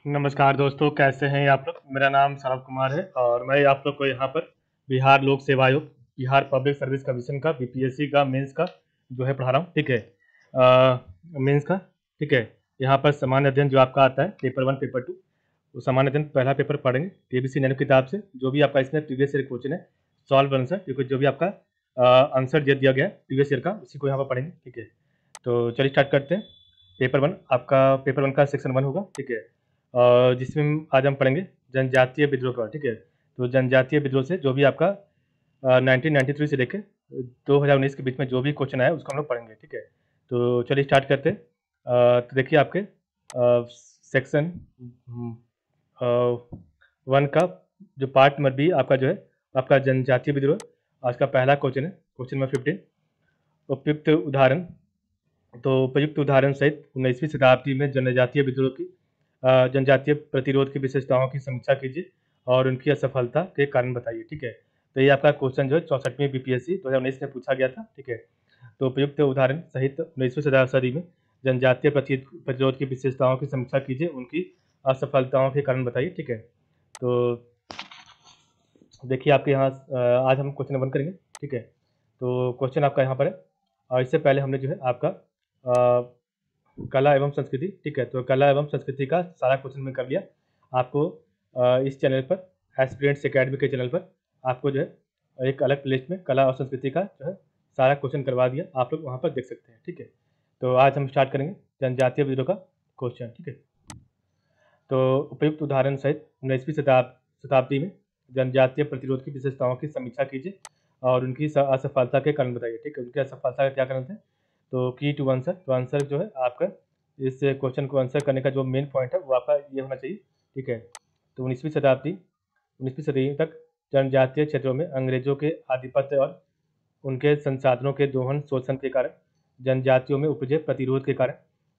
नमस्कार दोस्तों, कैसे हैं आप लोग? मेरा नाम सौरभ कुमार है और मैं आप लोग को यहाँ पर बिहार लोक सेवा आयोग, बिहार पब्लिक सर्विस कमीशन का बीपीएससी का मेंस का जो है पढ़ा रहा हूँ। ठीक है, मेंस का। ठीक है, यहाँ पर सामान्य अध्ययन जो आपका आता है पेपर 1 पेपर 2, वो सामान्य अध्ययन पहला पेपर पढ़ेंगे केबीसी नैनो किताब से। जो भी आपका इसमें प्रीवियस ईयर क्वेश्चन है, सॉल्व आंसर, क्योंकि जो भी आपका आंसर दे दिया गया है प्रीवियस ईयर का, उसी को यहाँ पर पढ़ेंगे। ठीक है, तो चलिए स्टार्ट करते हैं। पेपर 1 आपका, पेपर 1 का सेक्शन 1 होगा। ठीक है, जिसमें आज हम पढ़ेंगे जनजातीय विद्रोह का। ठीक है, तो जनजातीय विद्रोह से जो भी आपका 1993 से लेकर 2019 के बीच में जो भी क्वेश्चन आया उसको हम लोग पढ़ेंगे। ठीक है, तो चलिए स्टार्ट करते हैं। तो देखिए आपके सेक्शन 1 का जो पार्ट नंबर बी आपका जो है आपका जनजातीय विद्रोह। आज का पहला क्वेश्चन है, क्वेश्चन नंबर 15। उपयुक्त उदाहरण, तो उपयुक्त उदाहरण सहित 19वीं शताब्दी में जनजातीय विद्रोह की जनजातीय प्रतिरोध की विशेषताओं की समीक्षा कीजिए और उनकी असफलता के कारण बताइए। ठीक है, तो ये आपका क्वेश्चन जो है 64वीं बीपीएससी 2019 में पूछा गया था। ठीक है, तो उपयुक्त उदाहरण सहित 19वीं सदी में जनजातीय प्रतिरोध की विशेषताओं की समीक्षा कीजिए, उनकी असफलताओं के कारण बताइए। ठीक है, तो देखिए आपके यहाँ आज हम क्वेश्चन नंबर 1 करेंगे। ठीक है, तो क्वेश्चन आपका यहाँ पर है, और इससे पहले हमने जो है आपका कला एवं संस्कृति। ठीक है, तो कला एवं संस्कृति का सारा क्वेश्चन में कर लिया। आपको इस चैनल पर, एस्पिरेंट्स एकेडमी के चैनल पर आपको जो है एक अलग प्लेलिस्ट में कला और संस्कृति का जो है सारा क्वेश्चन करवा दिया, आप लोग वहाँ पर देख सकते हैं। ठीक है, तो आज हम स्टार्ट करेंगे जनजातीय विद्रोह का क्वेश्चन। ठीक है, तो उपयुक्त उदाहरण सहित 19वीं शताब्दी में जनजातीय प्रतिरोध की विशेषताओं की समीक्षा कीजिए और उनकी असफलता के कारण बताइए। ठीक है, उनकी असफलता का क्या कारण थे? तो की टू आंसर, तो आंसर जो है आपका इस क्वेश्चन को आंसर करने का जो मेन पॉइंट है वो आपका ये होना चाहिए। ठीक है, तो 19वीं सदी तक जनजातीय क्षेत्रों में अंग्रेजों के आधिपत्य और उनके संसाधनों के दोहन शोषण के कारण जनजातियों में उपजे प्रतिरोध के कारण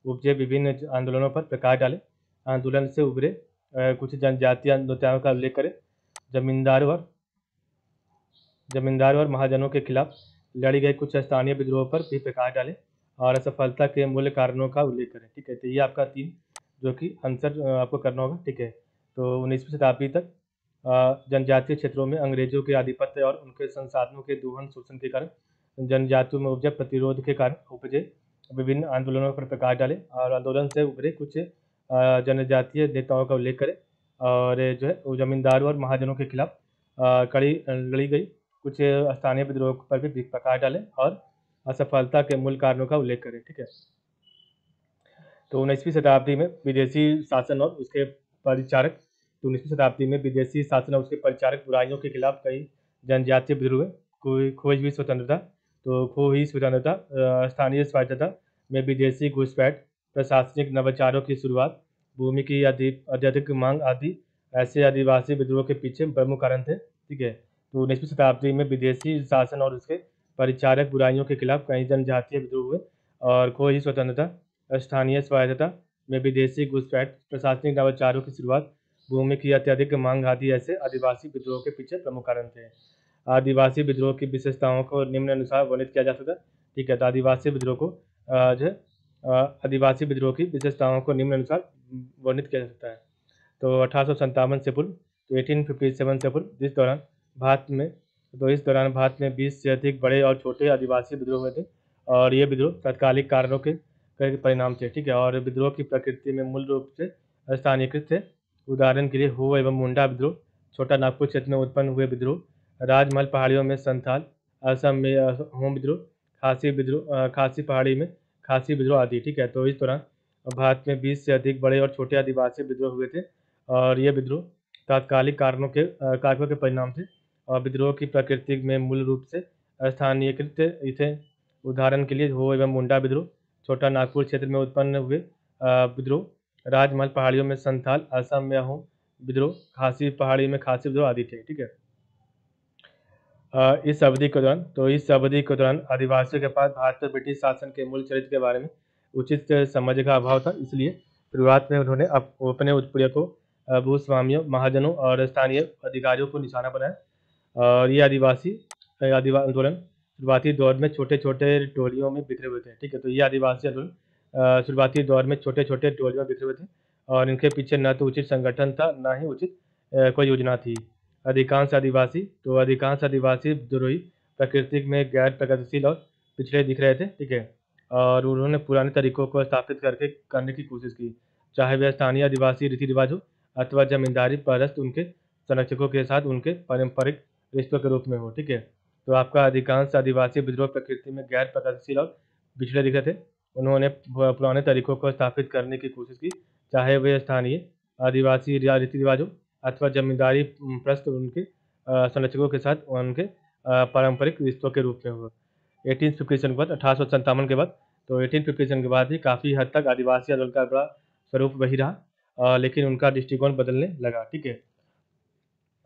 उपजे विभिन्न आंदोलनों पर प्रकाश डाले। आंदोलन से उभरे कुछ जनजातीय नेताओं का उल्लेख करें। जमींदारों और महाजनों के खिलाफ लड़ी गई कुछ स्थानीय विद्रोहों पर भी प्रकाश डाले और असफलता के मूल कारणों का उल्लेख करें। ठीक है, तो ये आपका 3 जो कि आंसर आपको करना होगा। ठीक है, तो 19वीं शताब्दी तक जनजातीय क्षेत्रों में अंग्रेजों के आधिपत्य और उनके संसाधनों के दोहन शोषण के कारण जनजातियों में उपजे प्रतिरोध के कारण उपजे विभिन्न आंदोलनों पर प्रकाश डाले और आंदोलन से उभरे कुछ जनजातीय नेताओं का उल्लेख करें और जो है वो जमींदारों और महाजनों के खिलाफ कड़ी लड़ी गई कुछ स्थानीय विद्रोह पर भी प्रकाश डालें और असफलता के मूल कारणों का उल्लेख करें। ठीक है, तो 19वीं शताब्दी में विदेशी शासन और उसके परिचारक, तो 19वीं शताब्दी में विदेशी शासन और उसके परिचारक बुराइयों के खिलाफ कई जनजातीय विद्रोह खोई हुई स्वतंत्रता, तो खो हुई स्वतंत्रता, स्थानीय स्वायत्तता में विदेशी घुसपैठ, प्रशासनिक नवाचारों की शुरुआत, भूमि की अत्यधिक मांग आदि ऐसे आदिवासी विद्रोह के पीछे प्रमुख कारण थे। ठीक है, तो 19वीं शताब्दी में विदेशी शासन और उसके परिचारक बुराइयों के खिलाफ कई जनजातीय विद्रोह हुए और खो हुई स्वतंत्रता, स्थानीय स्वायत्तता में विदेशी घुसपैठ, प्रशासनिक नवाचारों की शुरुआत, भूमि की अत्यधिक मांग आदि ऐसे आदिवासी विद्रोह के पीछे प्रमुख कारण थे। आदिवासी विद्रोह की विशेषताओं को निम्नानुसार वर्णित किया जा सकता है। ठीक है, तो आदिवासी विद्रोह को जो है आदिवासी विद्रोह की विशेषताओं को निम्नानुसार वर्णित किया जा सकता है। तो 1857 से पूर्व, तो 1857 से पूर्व जिस दौरान भारत में, तो इस दौरान भारत में 20 से अधिक बड़े और छोटे आदिवासी विद्रोह हुए थे और ये विद्रोह तत्कालिक कारणों के परिणाम थे। ठीक है, और विद्रोह की प्रकृति में मूल रूप से स्थानीयकृत थे। उदाहरण के लिए हो एवं मुंडा विद्रोह, छोटा नागपुर क्षेत्र में उत्पन्न हुए विद्रोह, राजमहल पहाड़ियों में संथाल, असम में होम विद्रोह, खासी पहाड़ी में खासी विद्रोह आदि। ठीक है, तो इस दौरान भारत में 20 से अधिक बड़े और छोटे आदिवासी विद्रोह हुए थे और ये विद्रोह तात्कालिक कारकों के परिणाम थे और विद्रोह की प्रकृति में मूल रूप से स्थानीयकृत थे। उदाहरण के लिए हो एवं मुंडा विद्रोह, छोटा नागपुर क्षेत्र में उत्पन्न हुए विद्रोह, राजमहल पहाड़ियों में संथाल, असम में होम विद्रोह, खासी पहाड़ी में खासी विद्रोह आदि थे। ठीक है, इस अवधि के दौरान आदिवासियों के पास भारत पर ब्रिटिश शासन के मूल चरित्र के बारे में उचित समझ का अभाव था। इसलिए शुरुआत में उन्होंने अपने उत्पीड़कों, भूस्वामियों, महाजनों और स्थानीय अधिकारियों को निशाना बनाया और ये आदिवासी आंदोलन शुरुआती दौर में छोटे छोटे टोलियों में बिखरे हुए थे। ठीक है, तो ये आदिवासी आंदोलन शुरुआती दौर में छोटे छोटे टोलियों में बिखरे हुए थे और इनके पीछे न तो उचित संगठन था, न ही उचित कोई योजना थी। अधिकांश आदिवासी विद्रोही प्राकृतिक में गैर प्रगतिशील और पिछड़े दिख रहे थे, ठीक है। और उन्होंने पुराने तरीकों को स्थापित करने की कोशिश की, चाहे वह स्थानीय आदिवासी रीति रिवाज हो अथवा जमींदारी परस्त उनके संरक्षकों के साथ उनके पारंपरिक रिश्तों के रूप में हो, ठीक है। तो आपका अधिकांश आदिवासी विद्रोह प्रकृति में गैर प्रगतिशील और पिछड़े दिख रहे थे। उन्होंने पुराने तरीकों को स्थापित करने की कोशिश की, चाहे वे स्थानीय आदिवासी रीति रिवाज हो अथवा जमींदारी प्रस्त उनके संरक्षकों के साथ उनके पारंपरिक रिश्तों के रूप में हो। 1857 के बाद 1857 के बाद, तो 1857 के बाद भी काफ़ी हद तक आदिवासी आंदोलन का बड़ा स्वरूप वही रहा, लेकिन उनका दृष्टिकोण बदलने लगा, ठीक है।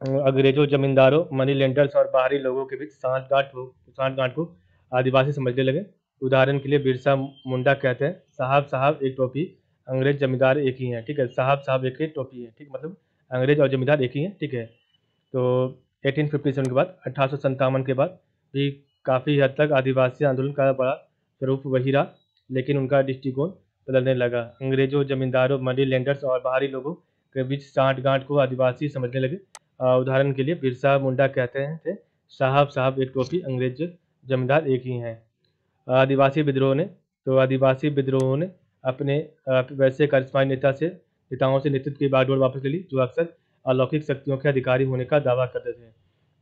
अंग्रेजों, जमींदारों, मनी लेंडर्स और बाहरी लोगों के बीच सांठगांठ को आदिवासी समझने लगे। उदाहरण के लिए बिरसा मुंडा कहते हैं, साहब साहब एक टोपी, अंग्रेज जमींदार एक ही हैं, ठीक है। साहब साहब एक ही टोपी है, ठीक, मतलब अंग्रेज और जमींदार एक ही हैं, ठीक है। तो 1857 के बाद 1857 के बाद भी काफ़ी हद तक आदिवासी आंदोलन का बड़ा स्वरूप वही रहा, लेकिन उनका दृष्टिकोण बदलने लगा। अंग्रेजों, जमींदारों, मनी लेंडर्स और बाहरी लोगों के बीच सांठगांठ को आदिवासी समझने लगे। उदाहरण के लिए बिरसा मुंडा कहते हैं थे, साहब साहब एक टोपी, अंग्रेज जमींदार एक ही हैं। आदिवासी विद्रोह ने अपने वैसे करिश्माई नेताओं से नेतृत्व की बागडोर वापस ले ली, जो अक्सर अलौकिक शक्तियों के अधिकारी होने का दावा करते थे।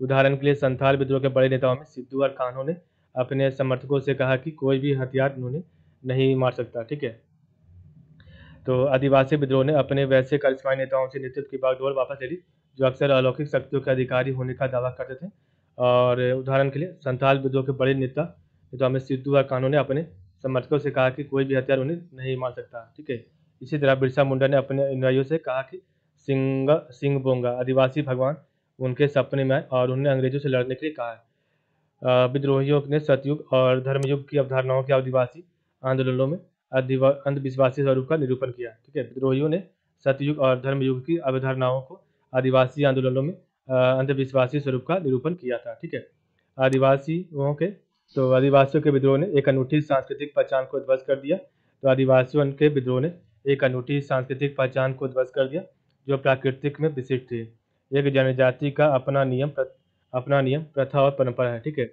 उदाहरण के लिए संथाल विद्रोह के बड़े नेताओं में सिद्धू और कान्हो ने अपने समर्थकों से कहा कि कोई भी हथियार उन्हें नहीं मार सकता, ठीक है। तो आदिवासी विद्रोह ने अपने वैसे करिश्माई नेताओं से नेतृत्व की बागडोर वापस ले ली, जो अक्सर अलौकिक शक्तियों के अधिकारी होने का दावा करते थे। और उदाहरण के लिए संथाल विद्रोह के बड़े नेताओं में सिद्धू और कान्हो ने अपने समर्थकों से कहा कि कोई भी हथियार उन्हें नहीं मार सकता, ठीक है। इसी तरह बिरसा मुंडा ने अपने अनुयायियों से कहा कि सिंह बोंगा आदिवासी भगवान उनके सपने में आए और उन्हें अंग्रेजों से लड़ने के लिए कहा है। विद्रोहियों ने सतयुग और धर्मयुग की अवधारणाओं के आदिवासी आंदोलनों में अंधविश्वासी स्वरूप का निरूपण किया, ठीक है। विद्रोहियों ने सतयुग और धर्मयुग की अवधारणाओं को आदिवासी आंदोलनों में अंधविश्वासी स्वरूप का निरूपण किया था, ठीक है। आदिवासियों के विद्रोह ने एक अनूठी सांस्कृतिक पहचान को ध्वस्त कर दिया। तो आदिवासियों के विद्रोह ने एक अनूठी सांस्कृतिक पहचान को ध्वस्त कर दिया, जो प्राकृतिक में विशिष्ट थी। एक जनजाति का अपना नियम, प्रथा और परंपरा है, ठीक है,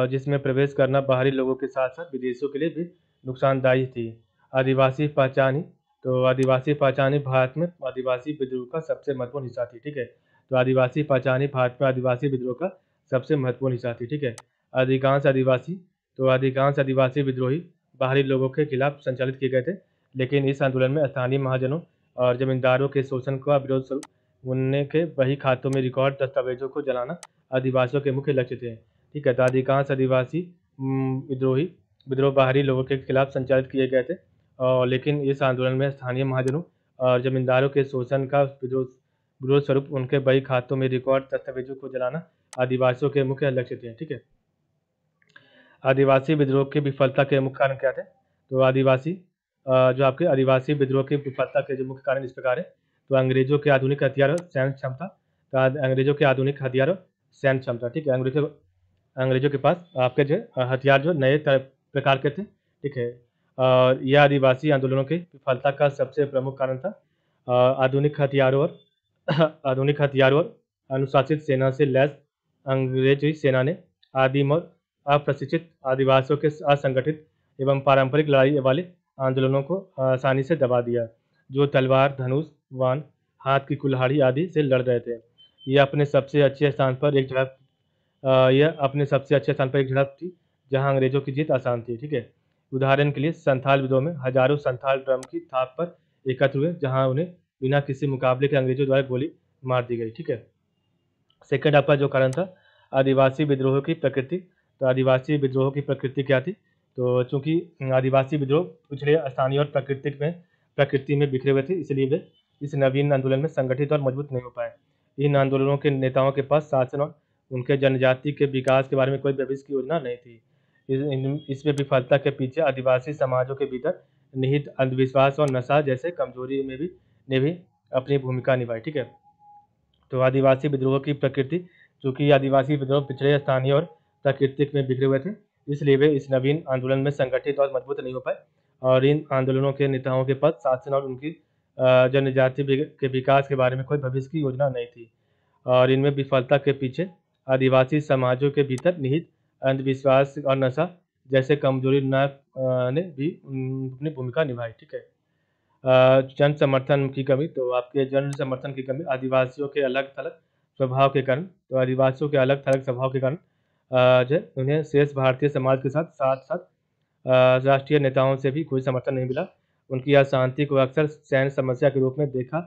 जिसमें प्रवेश करना बाहरी लोगों के साथ साथ विदेशियों के लिए भी नुकसानदायी थी। आदिवासी पहचान ही भारत में आदिवासी विद्रोह का सबसे महत्वपूर्ण हिस्सा थी, ठीक है। तो आदिवासी पहचान ही भारत में आदिवासी विद्रोह का सबसे महत्वपूर्ण हिस्सा थी, ठीक है। अधिकांश आदिवासी विद्रोही बाहरी लोगों के खिलाफ संचालित किए गए थे, लेकिन इस आंदोलन में स्थानीय महाजनों और जमींदारों के शोषण का विरोध स्वरूप उनके के बही खातों में रिकॉर्ड दस्तावेजों को जलाना आदिवासियों के मुख्य लक्ष्य थे, ठीक है। तो अधिकांश आदिवासी विद्रोह बाहरी लोगों के खिलाफ संचालित किए गए थे, लेकिन इस आंदोलन में स्थानीय महाजनों और जमींदारों के शोषण का विरोध स्वरूप उनके बही खातों में रिकॉर्ड दस्तावेजों को जलाना आदिवासियों के मुख्य लक्ष्य थे, ठीक है। आदिवासी विद्रोह की विफलता के मुख्य कारण क्या थे? तो आदिवासी विद्रोह की विफलता के जो मुख्य कारण इस प्रकार है। तो अंग्रेजों के आधुनिक हथियार और सैन्य क्षमता, ठीक है। अंग्रेजों के पास आपके जो हथियार जो नए प्रकार के थे, ठीक है। और यह आदिवासी आंदोलनों की विफलता का सबसे प्रमुख कारण था। आधुनिक हथियारों और अनुशासित सेना से लैस अंग्रेजी सेना ने आदिम और अप्रशिक्षित आदिवासियों के असंगठित एवं पारंपरिक लड़ाई वाले आंदोलनों को आसानी से दबा दिया, जो तलवार, धनुष, वाण, हाथ की कुल्हाड़ी आदि से लड़ रहे थे। यह अपने सबसे अच्छे स्थान पर एक झड़प थी जहां अंग्रेजों की जीत आसान थी, ठीक है। उदाहरण के लिए संथाल विद्रोह में हजारों संथाल ड्रम की थाप पर एकत्र हुए, जहां उन्हें बिना किसी मुकाबले के अंग्रेजों द्वारा गोली मार दी गई, ठीक है। सेकंड आपका जो कारण था आदिवासी विद्रोह की प्रकृति। तो आदिवासी विद्रोह की प्रकृति क्या थी? तो चूंकि आदिवासी विद्रोह पिछड़े स्थानीय और प्रकृति में बिखरे हुए थे, इसलिए वे इस नवीन आंदोलन में संगठित और मजबूत नहीं हो पाए। इन आंदोलनों के नेताओं के पास शासन और उनके जनजाति के विकास के बारे में कोई भविष्य की योजना नहीं थी। इसमें विफलता के पीछे आदिवासी समाजों के भीतर निहित अंधविश्वास और नशा जैसे कमजोरी ने भी अपनी भूमिका निभाई, ठीक है। तो आदिवासी विद्रोह की प्रकृति, चूंकि आदिवासी विद्रोह पिछड़े स्थानीय और प्राकृतिक में बिखरे हुए थे, इसलिए वे इस नवीन आंदोलन में संगठित और मजबूत नहीं हो पाए। और इन आंदोलनों के नेताओं के पास शासन और उनकी जनजाति के विकास के बारे में कोई भविष्य की योजना नहीं थी और इनमें विफलता के पीछे आदिवासी समाजों के भीतर निहित अंधविश्वास और नशा जैसे कमजोरी ने भी अपनी भूमिका निभाई। ठीक है। जन समर्थन की कमी, तो आपके जन समर्थन की कमी आदिवासियों के अलग-थलग स्वभाव के कारण, तो आदिवासियों के अलग-थलग स्वभाव के कारण जो है उन्हें शेष भारतीय समाज के साथ-साथ राष्ट्रीय नेताओं से भी कोई समर्थन नहीं मिला। उनकी अशांति को अक्सर सैन्य समस्या के रूप में देखा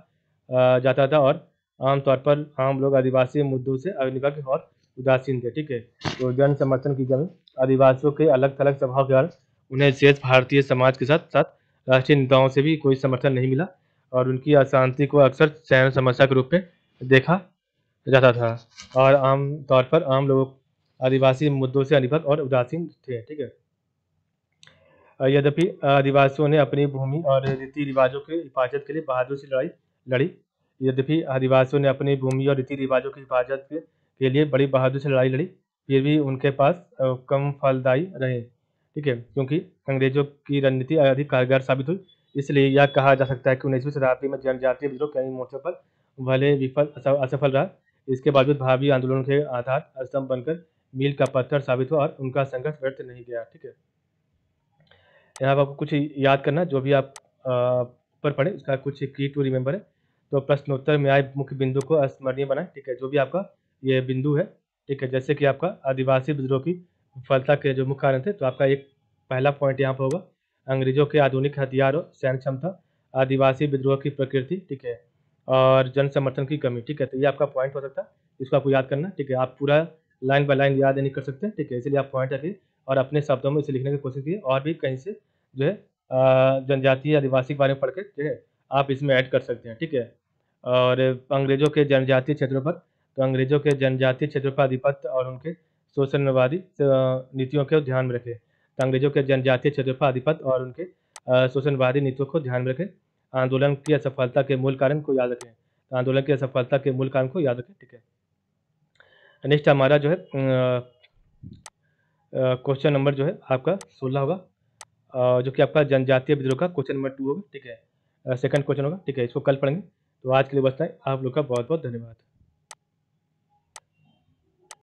जाता था और आमतौर पर आम लोग आदिवासी मुद्दों से अनिवार्य और उदासीन थे। ठीक है। तो जन समर्थन की कमी, आदिवासियों के अलग-थलग स्वभाव के कारण उन्हें शेष भारतीय समाज के साथ-साथ राष्ट्रीय नेताओं से भी कोई समर्थन नहीं मिला और उनकी अशांति को अक्सर सैन्य समस्या के रूप में देखा जाता था और आम तौर पर आम लोग आदिवासी मुद्दों से अनिवार्य और उदासीन थे। ठीक है। यद्यपि आदिवासियों ने अपनी भूमि और रीति रिवाजों की हिफाजत के लिए बहादुरी से लड़ाई लड़ी यद्यपि आदिवासियों ने अपनी भूमि और रीति रिवाजों की हिफाजत के लिए बड़ी बहादुरी से लड़ाई लड़ी, फिर भी उनके पास कम फलदायी रहे। ठीक है। क्योंकि अंग्रेजों की रणनीति अधिक कारगर साबित हुई, इसलिए यह कहा जा सकता है कि 19वीं शताब्दी में जनजातीय विद्रोह कई मोर्चों पर भले असफल रहा, इसके बावजूद भावी आंदोलन के आधार स्तंभ बनकर मील का पत्थर साबित हुआ और उनका संघर्ष व्यर्थ नहीं गया। ठीक है। यहाँ पर आपको कुछ याद करना, जो भी आप ऊपर पढ़े उसका कुछ की टू रिमेंबर है। तो प्रश्नोत्तर में आए मुख्य बिंदु को अस्मरणीय बनाएं। ठीक है। जो भी आपका ये बिंदु है, ठीक है, जैसे कि आपका आदिवासी विद्रोह की विफलता के जो मुख्य कारण थे, तो आपका एक पहला पॉइंट यहाँ पर होगा अंग्रेजों के आधुनिक हथियार और सैन्य क्षमता, आदिवासी विद्रोह की प्रकृति, ठीक है, और जन समर्थन की कमी। ठीक है। तो ये आपका पॉइंट हो सकता है, इसको आपको याद करना। ठीक है। आप पूरा लाइन बाय लाइन याद नहीं कर सकते। ठीक है। इसलिए आप पॉइंट रखिए और अपने शब्दों में इसे लिखने की कोशिश कीजिए और भी कहीं से जो है जनजातीय आदिवासी के बारे में पढ़ के जो है आप इसमें ऐड कर सकते हैं। ठीक है। और अंग्रेजों के जनजातीय क्षेत्रों पर, तो अंग्रेजों के जनजातीय क्षेत्रों पर आधिपत्य और उनके शोषणवादी नीतियों को ध्यान में रखें। तो अंग्रेजों के जनजातीय क्षेत्रों पर आधिपत्य और उनके शोषणवादी नीतियों को ध्यान में रखें। आंदोलन की असफलता के मूल कारण को याद रखें। तो आंदोलन की असफलता के मूल कारण को याद रखें। ठीक है। नेक्स्ट हमारा जो है क्वेश्चन नंबर जो है आपका 16 होगा, जो कि आपका जनजातीय विद्रोह का क्वेश्चन नंबर 2 होगा। ठीक है। सेकंड क्वेश्चन होगा। ठीक है। इसको कल पढ़ेंगे। तो आज के लिए बस इतना ही। आप लोग का बहुत बहुत धन्यवाद।